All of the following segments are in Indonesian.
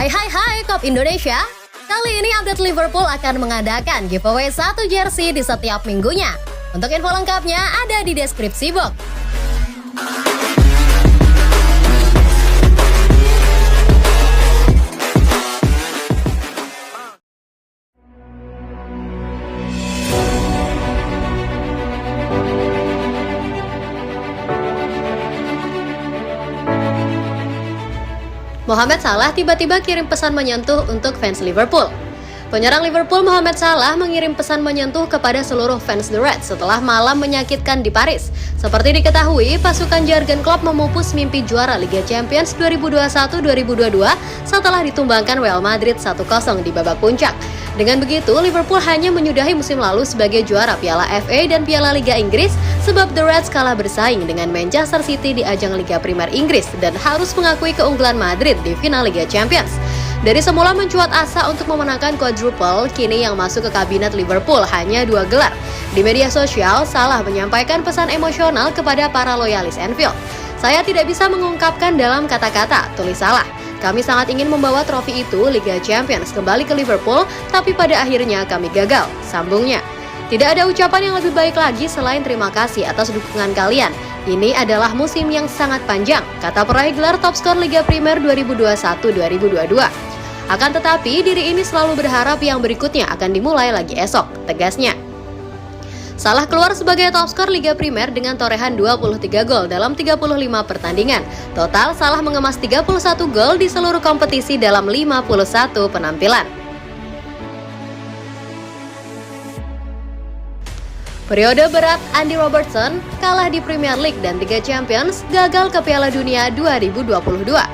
Hai Kop Indonesia. Kali ini update Liverpool akan mengadakan giveaway 1 jersey di setiap minggunya. Untuk info lengkapnya ada di deskripsi box. Mohamed Salah tiba-tiba kirim pesan menyentuh untuk fans Liverpool. Penyerang Liverpool Mohamed Salah mengirim pesan menyentuh kepada seluruh fans The Reds setelah malam menyakitkan di Paris. Seperti diketahui, pasukan Jurgen Klopp memupus mimpi juara Liga Champions 2021-2022 setelah ditumbangkan Real Madrid 1-0 di babak puncak. Dengan begitu, Liverpool hanya menyudahi musim lalu sebagai juara Piala FA dan Piala Liga Inggris sebab The Reds kalah bersaing dengan Manchester City di ajang Liga Primer Inggris dan harus mengakui keunggulan Madrid di final Liga Champions. Dari semula mencuat asa untuk memenangkan quadruple, kini yang masuk ke kabinet Liverpool hanya 2 gelar. Di media sosial, Salah menyampaikan pesan emosional kepada para loyalis Anfield. "Saya tidak bisa mengungkapkan dalam kata-kata," tulis Salah. "Kami sangat ingin membawa trofi itu, Liga Champions, kembali ke Liverpool, tapi pada akhirnya kami gagal," sambungnya. "Tidak ada ucapan yang lebih baik lagi selain terima kasih atas dukungan kalian. Ini adalah musim yang sangat panjang," kata peraih gelar top skor Liga Primer 2021-2022. "Akan tetapi, diri ini selalu berharap yang berikutnya akan dimulai lagi esok," tegasnya. Salah keluar sebagai top skor Liga Primer dengan torehan 23 gol dalam 35 pertandingan. Total, Salah mengemas 31 gol di seluruh kompetisi dalam 51 penampilan. Periode berat Andy Robertson kalah di Premier League dan Liga Champions, gagal ke Piala Dunia 2022.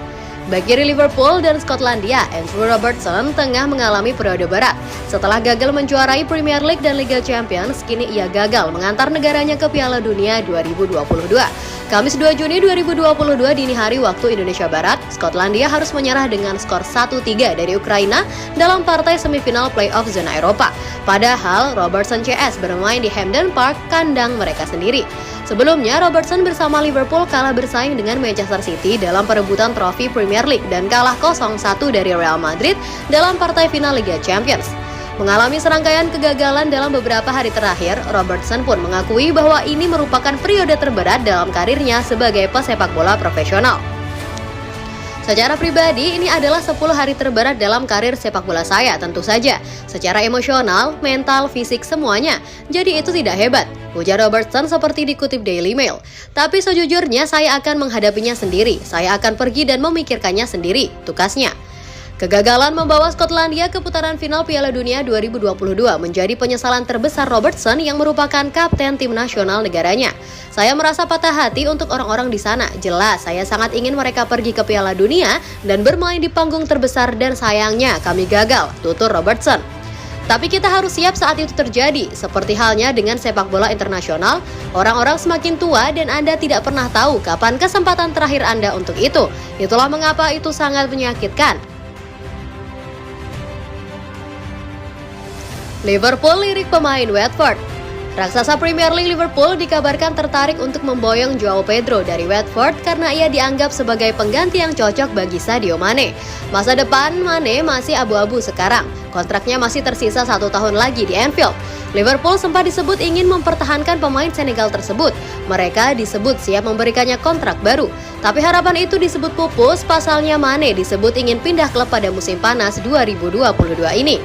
Bagi Liverpool dan Skotlandia, Andrew Robertson tengah mengalami periode berat. Setelah gagal menjuarai Premier League dan Liga Champions, kini ia gagal mengantar negaranya ke Piala Dunia 2022. Kamis 2 Juni 2022 dini hari waktu Indonesia Barat, Skotlandia harus menyerah dengan skor 1-3 dari Ukraina dalam partai semifinal playoff zona Eropa. Padahal Robertson CS bermain di Hampden Park, kandang mereka sendiri. Sebelumnya, Robertson bersama Liverpool kalah bersaing dengan Manchester City dalam perebutan trofi Premier League dan kalah 0-1 dari Real Madrid dalam partai final Liga Champions. Mengalami serangkaian kegagalan dalam beberapa hari terakhir, Robertson pun mengakui bahwa ini merupakan periode terberat dalam karirnya sebagai pesepak bola profesional. "Secara pribadi, ini adalah 10 hari terberat dalam karir sepak bola saya tentu saja. Secara emosional, mental, fisik, semuanya. Jadi itu tidak hebat," ujar Robertson seperti dikutip Daily Mail. "Tapi sejujurnya saya akan menghadapinya sendiri. Saya akan pergi dan memikirkannya sendiri," tukasnya. Kegagalan membawa Skotlandia ke putaran final Piala Dunia 2022 menjadi penyesalan terbesar Robertson yang merupakan kapten tim nasional negaranya. "Saya merasa patah hati untuk orang-orang di sana. Jelas, saya sangat ingin mereka pergi ke Piala Dunia dan bermain di panggung terbesar dan sayangnya kami gagal," tutur Robertson. "Tapi kita harus siap saat itu terjadi. Seperti halnya dengan sepak bola internasional, orang-orang semakin tua dan Anda tidak pernah tahu kapan kesempatan terakhir Anda untuk itu. Itulah mengapa itu sangat menyakitkan." Liverpool lirik pemain Watford. Raksasa Premier League Liverpool dikabarkan tertarik untuk memboyong Joao Pedro dari Watford karena ia dianggap sebagai pengganti yang cocok bagi Sadio Mane. Masa depan Mane masih abu-abu sekarang. Kontraknya masih tersisa 1 tahun lagi di Anfield. Liverpool sempat disebut ingin mempertahankan pemain Senegal tersebut. Mereka disebut siap memberikannya kontrak baru. Tapi harapan itu disebut pupus, pasalnya Mane disebut ingin pindah klub pada musim panas 2022 ini.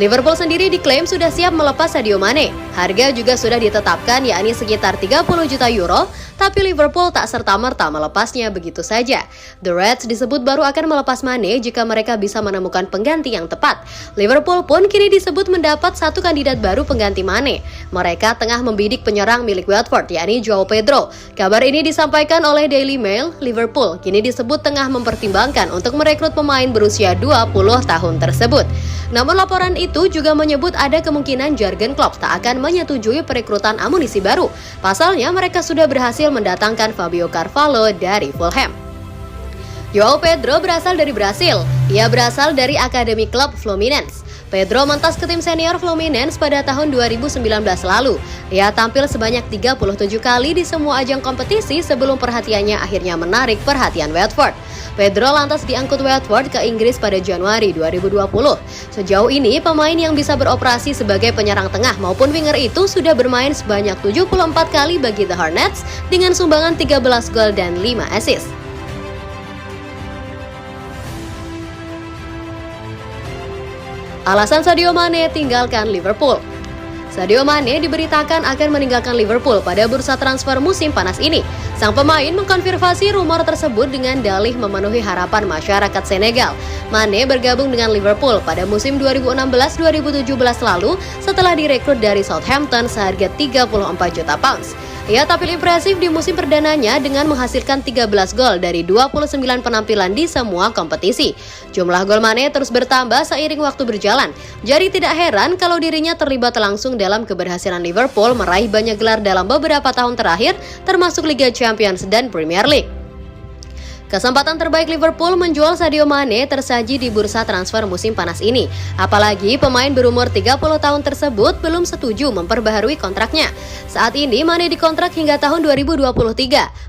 Liverpool sendiri diklaim sudah siap melepas Sadio Mane. Harga juga sudah ditetapkan, yakni sekitar 30 juta euro, tapi Liverpool tak serta-merta melepasnya begitu saja. The Reds disebut baru akan melepas Mane jika mereka bisa menemukan pengganti yang tepat. Liverpool pun kini disebut mendapat 1 kandidat baru pengganti Mane. Mereka tengah membidik penyerang milik Watford, yakni Joao Pedro. Kabar ini disampaikan oleh Daily Mail. Liverpool kini disebut tengah mempertimbangkan untuk merekrut pemain berusia 20 tahun tersebut. Namun laporan itu juga menyebut ada kemungkinan Jurgen Klopp tak akan menyetujui perekrutan amunisi baru. Pasalnya mereka sudah berhasil mendatangkan Fabio Carvalho dari Fulham. Joao Pedro berasal dari Brasil. Ia berasal dari akademi klub Fluminense. Pedro mentas ke tim senior Fluminense pada tahun 2019 lalu. Ia tampil sebanyak 37 kali di semua ajang kompetisi sebelum perhatiannya akhirnya menarik perhatian Watford. Pedro lantas diangkut Watford ke Inggris pada Januari 2020. Sejauh ini, pemain yang bisa beroperasi sebagai penyerang tengah maupun winger itu sudah bermain sebanyak 74 kali bagi The Hornets dengan sumbangan 13 gol dan 5 assist. Alasan Sadio Mane tinggalkan Liverpool. Sadio Mane diberitakan akan meninggalkan Liverpool pada bursa transfer musim panas ini. Sang pemain mengkonfirmasi rumor tersebut dengan dalih memenuhi harapan masyarakat Senegal. Mane bergabung dengan Liverpool pada musim 2016-2017 lalu setelah direkrut dari Southampton seharga 34 juta pounds. Ia tampil impresif di musim perdananya dengan menghasilkan 13 gol dari 29 penampilan di semua kompetisi. Jumlah gol Mane terus bertambah seiring waktu berjalan. Jadi tidak heran kalau dirinya terlibat langsung dalam keberhasilan Liverpool meraih banyak gelar dalam beberapa tahun terakhir, termasuk Liga Champions dan Premier League. Kesempatan terbaik Liverpool menjual Sadio Mane tersaji di bursa transfer musim panas ini. Apalagi pemain berumur 30 tahun tersebut belum setuju memperbaharui kontraknya. Saat ini Mane dikontrak hingga tahun 2023.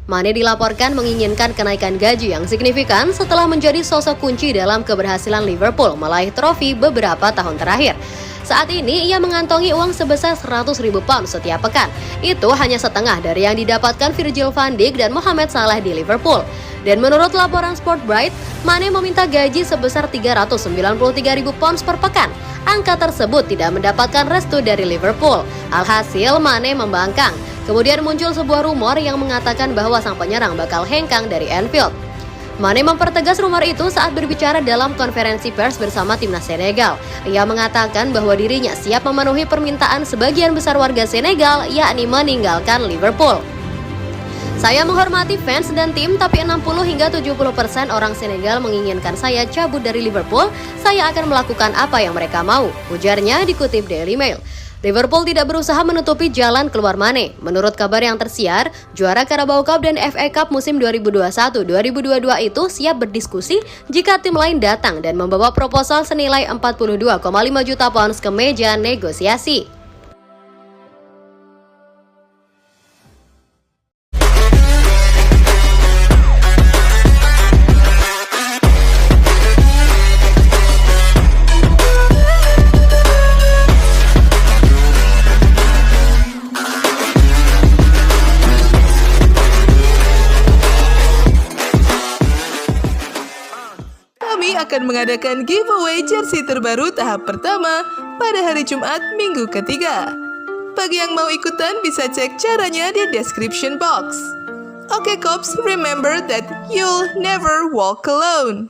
Mane dilaporkan menginginkan kenaikan gaji yang signifikan setelah menjadi sosok kunci dalam keberhasilan Liverpool meraih trofi beberapa tahun terakhir. Saat ini ia mengantongi uang sebesar 100.000 pound setiap pekan. Itu hanya setengah dari yang didapatkan Virgil van Dijk dan Mohamed Salah di Liverpool. Dan menurut laporan Sportbright, Mane meminta gaji sebesar 393.000 pounds per pekan. Angka tersebut tidak mendapatkan restu dari Liverpool. Alhasil Mane membangkang. Kemudian muncul sebuah rumor yang mengatakan bahwa sang penyerang bakal hengkang dari Anfield. Mane mempertegas rumor itu saat berbicara dalam konferensi pers bersama timnas Senegal. Ia mengatakan bahwa dirinya siap memenuhi permintaan sebagian besar warga Senegal, yakni meninggalkan Liverpool. Saya menghormati fans dan tim, tapi 60 hingga 70% orang Senegal menginginkan saya cabut dari Liverpool. Saya akan melakukan apa yang mereka mau, ujarnya dikutip Daily Mail. Liverpool tidak berusaha menutupi jalan keluar Mane. Menurut kabar yang tersiar, juara Carabao Cup dan FA Cup musim 2021-2022 itu siap berdiskusi jika tim lain datang dan membawa proposal senilai 42,5 juta pounds ke meja negosiasi. Kami akan mengadakan giveaway jersey terbaru tahap pertama pada hari Jumat minggu ketiga. Bagi yang mau ikutan bisa cek caranya di description box. Oke Cops, remember that you'll never walk alone.